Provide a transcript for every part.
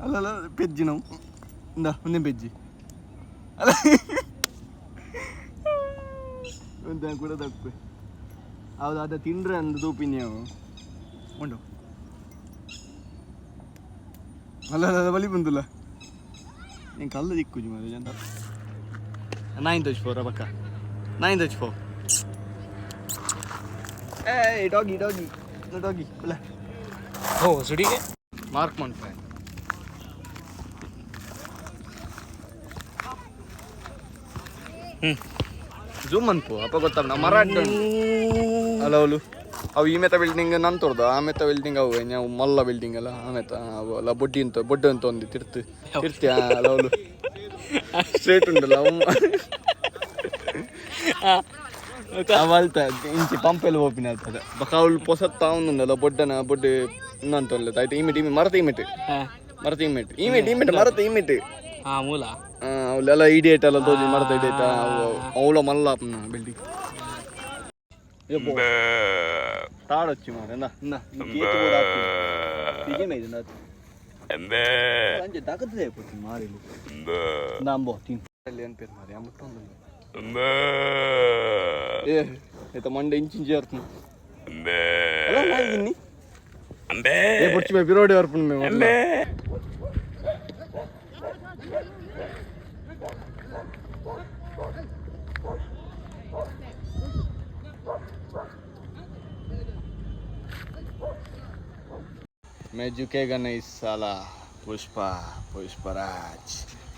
ಅಲ್ಲ ಪೆಜ್ಜಿ ನಾವು ಒಂದೇ ಪೆಜ್ಜಿ ಅಲ್ಲ ಒಂದು ಕೂಡ ತಪ್ಪು ಹೌದು ಅದು ತಿಂಡ್ರೆ ಅಂದು ತೂಪಿ ನೀವು ಉಂಟು ಅಲ್ಲ ಬಲಿ ಬಂದಿಲ್ಲ ನೀನು ಕಲ್ಲು ದಿಕ್ಕುಜಿ ಮಾರೆ ಜಂತ 9 ಪಕ್ಕ 9 ಏ ಡಾಗಿ ಇಲ್ಲ ಓ ಸುಡಿಗೆ ಮಾರ್ಕ್ ಮಾಡ್ತಾರೆ ಜೂಮ್ ಅನ್ಪು ಅಪ್ಪ ಗೊತ್ತಾಗ ನಮ್ಮ ಮರಾಠ ಅಲ್ಲ ಅವಳು ಅವು ಈ ಮೆತ್ತ ಬಿಲ್ಡಿಂಗ್ ನಂತರ್ದು ಆ ಮೆತ್ತ ಬಿಲ್ಡಿಂಗ್ ಅವು ನಾವು ಮಲ್ಲ ಬಿಲ್ಡಿಂಗ್ ಅಲ್ಲ ಆ ಮೆತ್ತ ಅವು ಅಲ್ಲ ಬೊಡ್ಡೆ ಅಂತ ಒಂದು ತಿರ್ತಿ ಅಲ್ಲ ಅವಳು ಸ್ಟ್ರೇಟ್ ಉಂಟಲ್ಲ ಅವಲ್ತ ಇಂಚಿ ಪಂಪೆಲ್ಲ ಓಪಿನ ಆಗ್ತದೆ ಬಕ ಅವಳು ಪೊಸತ್ತ ಅವನೊಂದಲ್ಲ ಬೊಡ್ಡೆ ಇನ್ನಂತ ಒಳ್ಳೆದು ಆಯ್ತು ಇಮಿಟ್ ಮರತ ಇಮಿಟ್ ಮೂಲ ಅವಳೆಲ್ಲ ಇಡಿಯೇಟ್ ಎಲ್ಲ ತೋಜಿ ಮರದ ಇಡಿಯೇಟ ಅವಳ ಮಲ್ಲ ಬಿಲ್ಡಿಂಗ್ ತಾಡೊಚ್ಚಿ ಮಾರೆ ತಗದೇ ಮಾರಿಲಿ ನಂಬೋ ತಿಂಡಿ ಅನ್ಪೇರು ಮಾರಿ ಅಮ್ಮಟ್ಟೊಂದು ಏತ ಮಂಡೆ ಇಂಚಿಂಚಿ ಅರ್ಥ ಬುಡ್ಚಿ ಮೇ ಬಿರೋಡಿ ಅರ್ಪಣೆ ಮೇ मैं झुकेगा नहीं साला पुष्पराज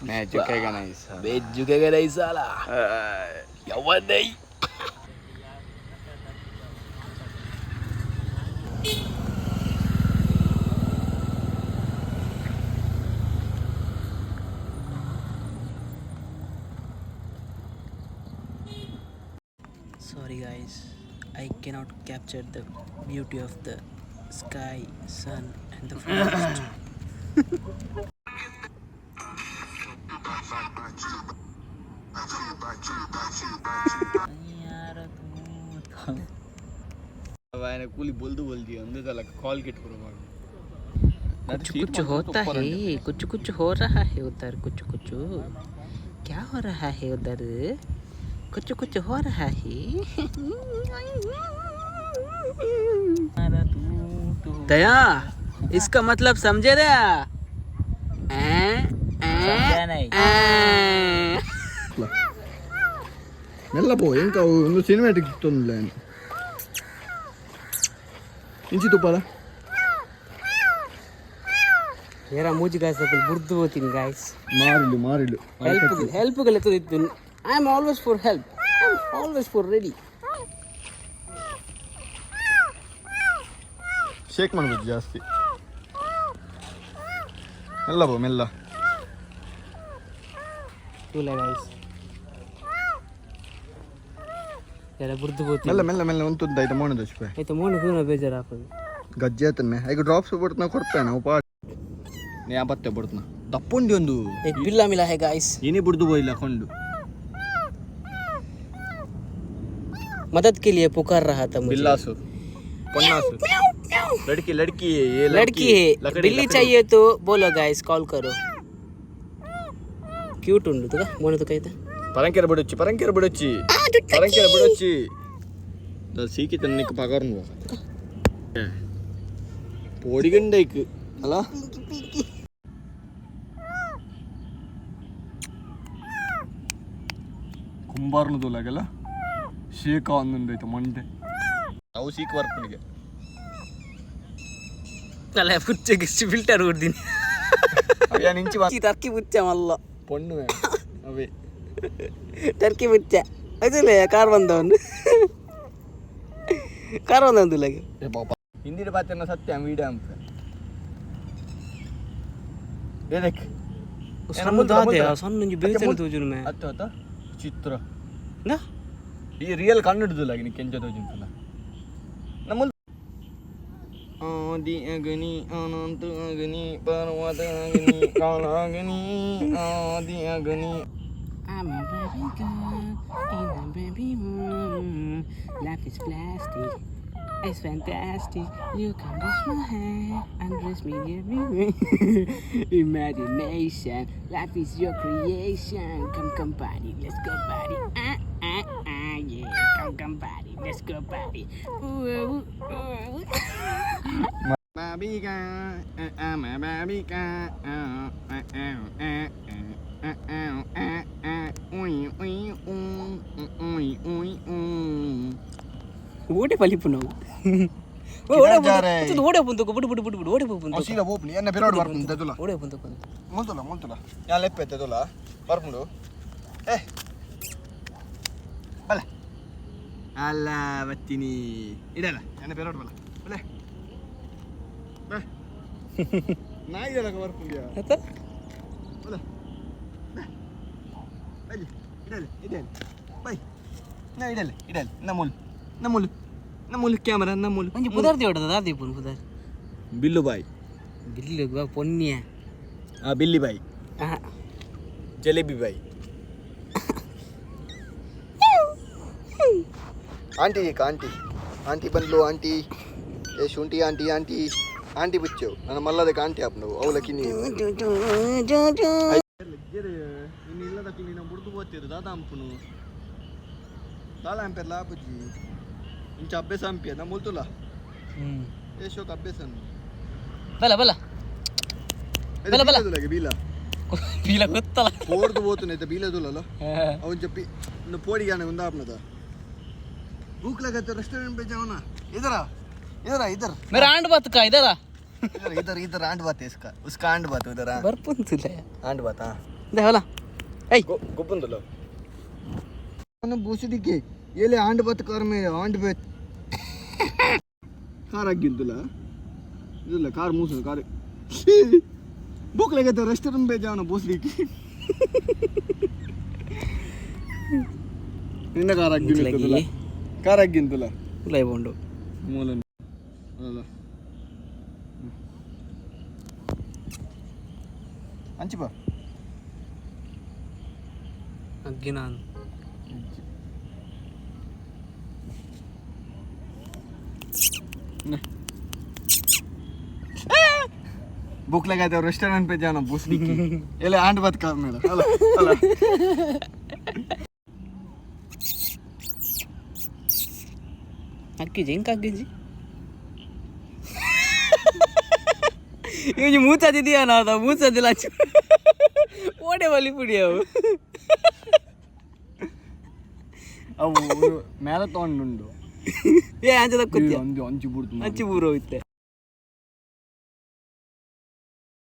मैं झुकेगा नहीं साला मैं झुकेगा नहीं साला यवन नहीं Sorry guys, I cannot capture the beauty of the sky, sun and the forest. Coolie बोल दिया अंदर चला कॉल किट करो कुछ होता है कुछ हो रहा है उधर कुछ क्या हो रहा है उधर कुछ हो रहा है दया इसका मतलब समझे दया ಮೆಲ್ಲ ಪೋ ಎಂಕ ಒಂದು ಸಿನಿಮ್ಯಾಟಿಕ್ ಇತ್ತೊಂದಿಲ್ಲ ಇಂಚಿ ತುಪ್ಪಲ मेरा मुझ गाइस अपन बुर्दु होती गाइस मारिलु हेल्प गले तो इतन I am always for help I am always for ready shake ಮಾಡಬೇಕು ಜಾಸ್ತಿ ಮೆಲ್ಲ ತೂಲ गाइस यार बुर्दु होती ಮೆಲ್ಲ ಒಂದು ಐತ ಮೋಣ ದಶ್ಪೆ ಐತ ಮೋಣ ಕೂನ ಬೇಜಾರ ಆಪದು ಗಜ್ಜೆ ತನ್ನೆ ಐಗ ಡ್ರಾಪ್ಸ್ ಬಿಡ್ತನ ಕೊಡ್ತಾನೆ ಉಪ ನೇ ಆಪತ್ತೆ ಬಿಡ್ತನ ದಪ್ಪುಂಡಿ ಒಂದು एक बिल्ला मिला है गाइस ಏನೇ ಬಿಡ್ದು ಹೋಯಿಲ್ಲ ಕೊಂಡು मदद के लिए पुकार रहा था मुझे बिल्लासु पन्नासु लड़की है बिल्ली चाहिए तो बोलो गाइस कॉल करो क्यूट उंडु तुका मोने तो कहता ಪರಂಕೆರ ಬಿಡೊಚ್ಚಿ ಸೀಕಿ ತನ್ನಕ್ಕೆ ಪಗಾರ್ನು ಪೋಡಿಗಂಡೈಕ್ ಅಲ್ಲ ಕುಂಬಾರ್ನು ತೋಲಾಗಲ್ಲ ಶೇಕ ಒಂದೊಂದೈತೆ ಮಂಡೆ ಅವು ಸೀಕ್ ವರ್ಪನಿಗೆ ಅಲ್ಲ ಪುಚ್ಚಗೆ ಫಿಲ್ಟರ್ ಹೊಡ್ದಿನಿ ಅಯ್ಯ ನಿಂಚಿ ಟರ್ಕಿ ಪುಚ್ಚ ಮಲ್ಲ ಪೊಣ್ಣು ಅವೇ ಟರ್ಕಿ ಪುಚ್ಚ ಅದಲ್ಲ ಕಾರ್ ಬಂದವನು ಲಗೆ ಏ ಪಾಪ ಹಿಂದಿನ ಪಾತ್ರ ಸತ್ಯ ವೀಡಿಯೋ ಅಂತ ದೇख ಸಣ್ಣ ಬೇಜಾರು ತೋಜುನು ಮೇ ಅತ್ತ ಚಿತ್ರ ನಾ ಈ ರಿಯಲ್ ಕನ್ನಡದಲ್ಲ ನೀ ಕೆಂಚ ತೋಜಿಂತಲ್ಲ ನಮ್ಮ ಆದಿ ಅಗನಿ ಅನಂತ ಅಗನಿ ಪರ್ವತ ಅಗನಿ ಕಾಲ ಅಗನಿ ಆದಿ ಅಗನಿ I'm a baby girl in the baby room. Life is plastic. It's fantastic. You can brush my hair and dress me everywhere. Imagination, life is your creation. Come party, let's go party. Yeah. Come party, let's go party. Babika, my babika, ಓಡೆ ಪಲಿಪು ನಾವು ಓಡೆ ಬಂತು ಬಿಡು ಬಿಡು ಬಿಡು ಬಿಡು ಓಡೆ ಬಂತು ಅಸೀಲ ಓಪನಿ ಎನ್ನ ಬಿರಾಡ್ ಬರ್ಪುಂಡು ತೆದುಲ ಓಡೆ ಬಂತು ಮುಲ್ತುಲ ಮುಲ್ತುಲ ಯಾ ಲೆಪ್ಪೆ ತೆದುಲ ಬರ್ಪುಂಡು ಏ ಬಲ ಅಲ್ಲ ಬತ್ತೀನಿ ಇಡಲ್ಲ ಎನ್ನ ಬಿರಾಡ್ ಬಲ ಬಲೆ ಬಾ ನಾಯಿದಲ್ಲ ಬರ್ಪುಂಡಿಯಾ ಆತ ಬಲ ಬೈ ಇಡಲ್ಲ ಬೈ ನಾ ಇಡಲ್ಲ ನಮ್ಮೂಲ್ ಕ್ಯಾಮರಾ ನಮ್ಮೂಲ್ ಮಂಜಿ ಪುದಾರ್ತಿ ಹೊಡೆದ ದೀಪನ್ ಪುದಾರ್ ಬಿಲ್ಲು ಬಾಯ್ ಬಿಲ್ಲು ಪೊನ್ನಿಯ ಬಿಲ್ಲಿ ಬಾಯ್ ಜಲೇಬಿ ಬಾಯ್ ಆಂಟಿ ಬಂದ್ಲು ಆಂಟಿ ಏ ಶುಂಠಿ ಆಂಟಿ ಬಿಚ್ಚು ನನ್ನ ಮಲ್ಲದಕ್ಕೆ ಆಂಟಿ ಆಪ್ ನಾವು ಅವಲಕ್ಕಿ ಇನ್ನಿಲ್ಲದ ನೀನು ಬುಡ್ದು ಹೋಗ್ತಿರು ದಾದಾ ಅಂಪುನು ದಾಳ ಅಂಪೆರ್ಲ ಬುಜ್ಜಿ ಇಂಚ ಅಭ್ಯಾಸ ಅಂಪಿ ನಾ ಮುಲ್ತುಲ ಏಶೋಕ್ ಅಭ್ಯಾಸ ಬಲ ಬೀಲ ಗೊತ್ತಲ್ಲ ಪೋಡ್ದು ಹೋತುನೆ ಇದ್ದ ಬೀಲದುಲ್ಲ ಅವನ್ ಜಪ್ಪಿ ಇನ್ನು ಪೋಡಿಗಾನೆ ಒಂದು ಆಪ್ನದ भूख लगा तो रेस्टोरेंट पे जाओ ना इधर मेरा आंड बात का इधर इधर आंड बात है इसका उसका आंड बात उधर ಬರ್ಪುಂತಿಲ್ಲ आंड बात हां ದೇ ಹೊಲ ಏಯ್ गोपंदलो ಅವನು ಬೂಸಿದಿಕ್ಕೆ ಎಲೆ ಆಂಡ್ ಬಾತ್ ಕಾರ್ ಮೇ ಆಂಡ್ ಬಾತ್ ಕಾರ್ ಆಗಿಂತಲ್ಲ ಇದಲ್ಲ ಕಾರ್ ಮೂಸು ಕಾರ್ भूख लगा तो रेस्टोरेंट पे जाओ ना ಬೂಸಿದಿಕ್ಕೆ ನಿನ್ನ ಕಾರ್ ಆಗಿಂತಲ್ಲ ಕಾರ್ ಆಗಿಂತಲ್ಲ ಲೈ ಬಂಡು ಮೂಲನ್ ಅಲ್ಲ ಅಂಚಿ ಬಾ ಅಗ್ಗಿ ನಾನು भूख लगा तो रेस्टोरेंट पे जाना बूसनी की ये ले आंड बात कर मेरा अला ಅಕ್ಕಿ ಜಿಂಕ್ ಅಗ್ಗಿಜಿ ಇವ್ನು ಮೂಚಾದಿದೆಯಾ ನಾವು ಮೂಚಾದಿಲ್ಲ ಓಡೆ ಬಲಿ ಪುಡಿ ಅವು ಮೇಲೆ ತಗೊಂಡುಂಡು ಏ ಅಂಚದ ಅಂಚು ಬುಡ್ತು ಅಂಚು ಬೂರು ಹೋಯ್ತೆ